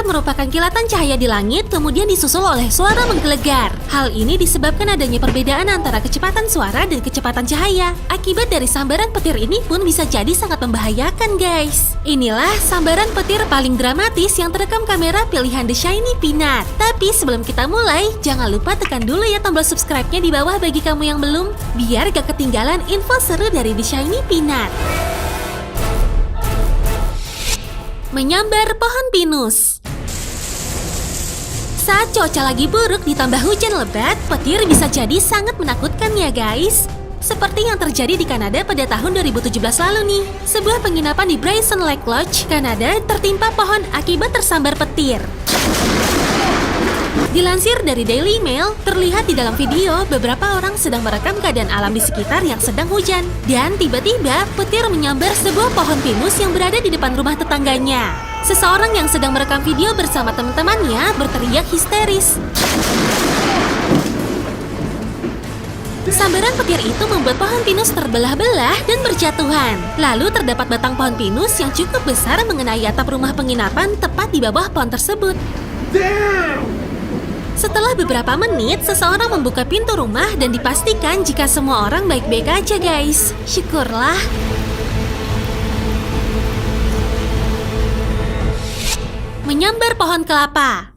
merupakan kilatan cahaya di langit kemudian disusul oleh suara menggelegar. Hal ini disebabkan adanya perbedaan antara kecepatan suara dan kecepatan cahaya. Akibat dari sambaran petir ini pun bisa jadi sangat membahayakan, guys. Inilah sambaran petir paling dramatis yang terekam kamera pilihan The Shiny Peanut. Tapi sebelum kita mulai, jangan lupa tekan dulu ya tombol subscribe-nya di bawah bagi kamu yang belum, biar gak ketinggalan info seru dari The Shiny Peanut. Menyambar pohon pinus. Saat cuaca lagi buruk ditambah hujan lebat, petir bisa jadi sangat menakutkan ya guys. Seperti yang terjadi di Kanada pada tahun 2017 lalu nih. Sebuah penginapan di Bryson Lake Lodge, Kanada tertimpa pohon akibat tersambar petir. Dilansir dari Daily Mail, terlihat di dalam video beberapa orang sedang merekam keadaan alam di sekitar yang sedang hujan. Dan tiba-tiba petir menyambar sebuah pohon pinus yang berada di depan rumah tetangganya. Seseorang yang sedang merekam video bersama teman-temannya berteriak histeris. Sambaran petir itu membuat pohon pinus terbelah-belah dan berjatuhan. Lalu terdapat batang pohon pinus yang cukup besar mengenai atap rumah penginapan tepat di bawah pohon tersebut. Setelah beberapa menit, seseorang membuka pintu rumah dan dipastikan jika semua orang baik-baik aja, guys. Syukurlah. Menyambar pohon kelapa.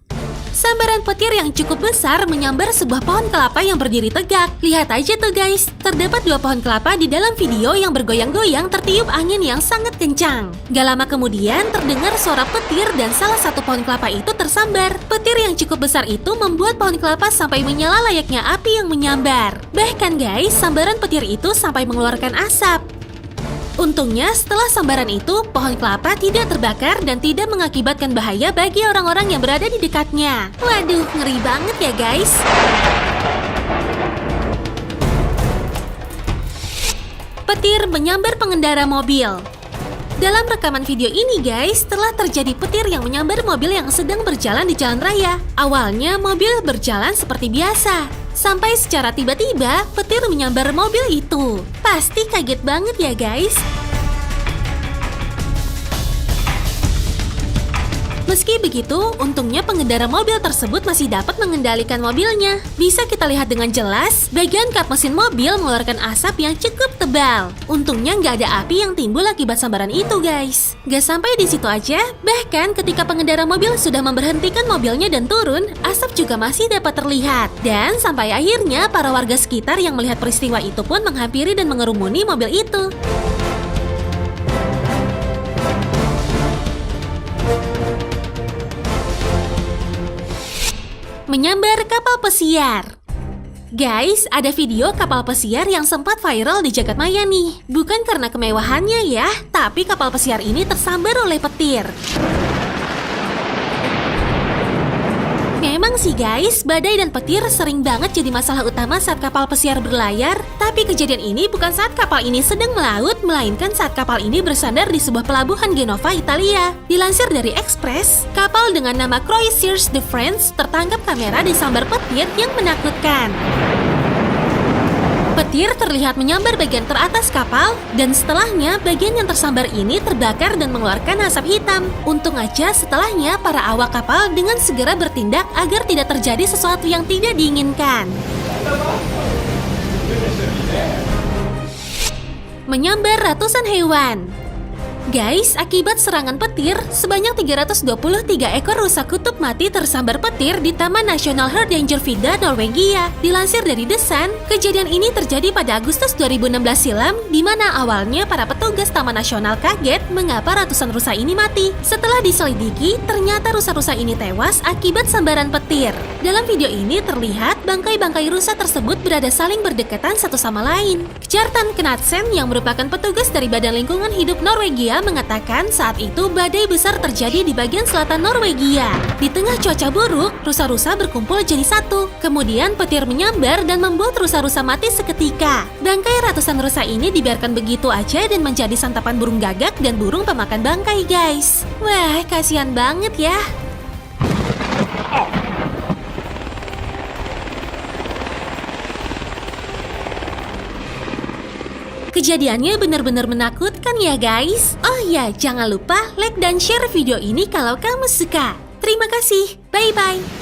Sambaran petir yang cukup besar menyambar sebuah pohon kelapa yang berdiri tegak. Lihat aja tuh guys, terdapat dua pohon kelapa di dalam video yang bergoyang-goyang tertiup angin yang sangat kencang. Gak lama kemudian terdengar suara petir dan salah satu pohon kelapa itu tersambar. Petir yang cukup besar itu membuat pohon kelapa sampai menyala layaknya api yang menyambar. Bahkan guys, sambaran petir itu sampai mengeluarkan asap. Untungnya setelah sambaran itu, pohon kelapa tidak terbakar dan tidak mengakibatkan bahaya bagi orang-orang yang berada di dekatnya. Waduh, ngeri banget ya guys. Petir menyambar pengendara mobil. Dalam rekaman video ini guys, telah terjadi petir yang menyambar mobil yang sedang berjalan di jalan raya. Awalnya mobil berjalan seperti biasa. Sampai secara tiba-tiba, petir menyambar mobil itu. Pasti kaget banget ya guys. Meski begitu, untungnya pengendara mobil tersebut masih dapat mengendalikan mobilnya. Bisa kita lihat dengan jelas, bagian kap mesin mobil mengeluarkan asap yang cukup tebal. Untungnya nggak ada api yang timbul akibat sambaran itu guys. Gak sampai di situ aja, bahkan ketika pengendara mobil sudah memberhentikan mobilnya dan turun, asap juga masih dapat terlihat. Dan sampai akhirnya para warga sekitar yang melihat peristiwa itu pun menghampiri dan mengerumuni mobil itu. Menyambar kapal pesiar. Guys, ada video kapal pesiar yang sempat viral di jagat maya nih. Bukan karena kemewahannya ya, tapi kapal pesiar ini tersambar oleh petir. Memang sih guys, badai dan petir sering banget jadi masalah utama saat kapal pesiar berlayar. Tapi kejadian ini bukan saat kapal ini sedang melaut, melainkan saat kapal ini bersandar di sebuah pelabuhan Genova, Italia. Dilansir dari Express, kapal dengan nama Croisiers de France tertangkap kamera disambar petir yang menakutkan. Petir terlihat menyambar bagian teratas kapal, dan setelahnya bagian yang tersambar ini terbakar dan mengeluarkan asap hitam. Untung aja setelahnya para awak kapal dengan segera bertindak agar tidak terjadi sesuatu yang tidak diinginkan. Menyambar ratusan hewan. Guys, akibat serangan petir, sebanyak 323 ekor rusa kutub mati tersambar petir di Taman Nasional Hardangervidda, Norwegia. Dilansir dari The Sun, kejadian ini terjadi pada Agustus 2016 silam, di mana awalnya para petugas Taman Nasional kaget mengapa ratusan rusa ini mati. Setelah diselidiki, ternyata rusa-rusa ini tewas akibat sambaran petir. Dalam video ini terlihat bangkai-bangkai rusa tersebut berada saling berdekatan satu sama lain. Kjartan Knudsen yang merupakan petugas dari Badan Lingkungan Hidup Norwegia mengatakan saat itu badai besar terjadi di bagian selatan Norwegia. Di tengah cuaca buruk, rusa-rusa berkumpul jadi satu. Kemudian petir menyambar dan membuat rusa-rusa mati seketika. Bangkai ratusan rusa ini dibiarkan begitu aja dan menjadi santapan burung gagak dan burung pemakan bangkai guys. Wah, kasihan banget ya. Kejadiannya benar-benar menakutkan ya guys. Oh ya, jangan lupa like dan share video ini kalau kamu suka. Terima kasih. Bye-bye.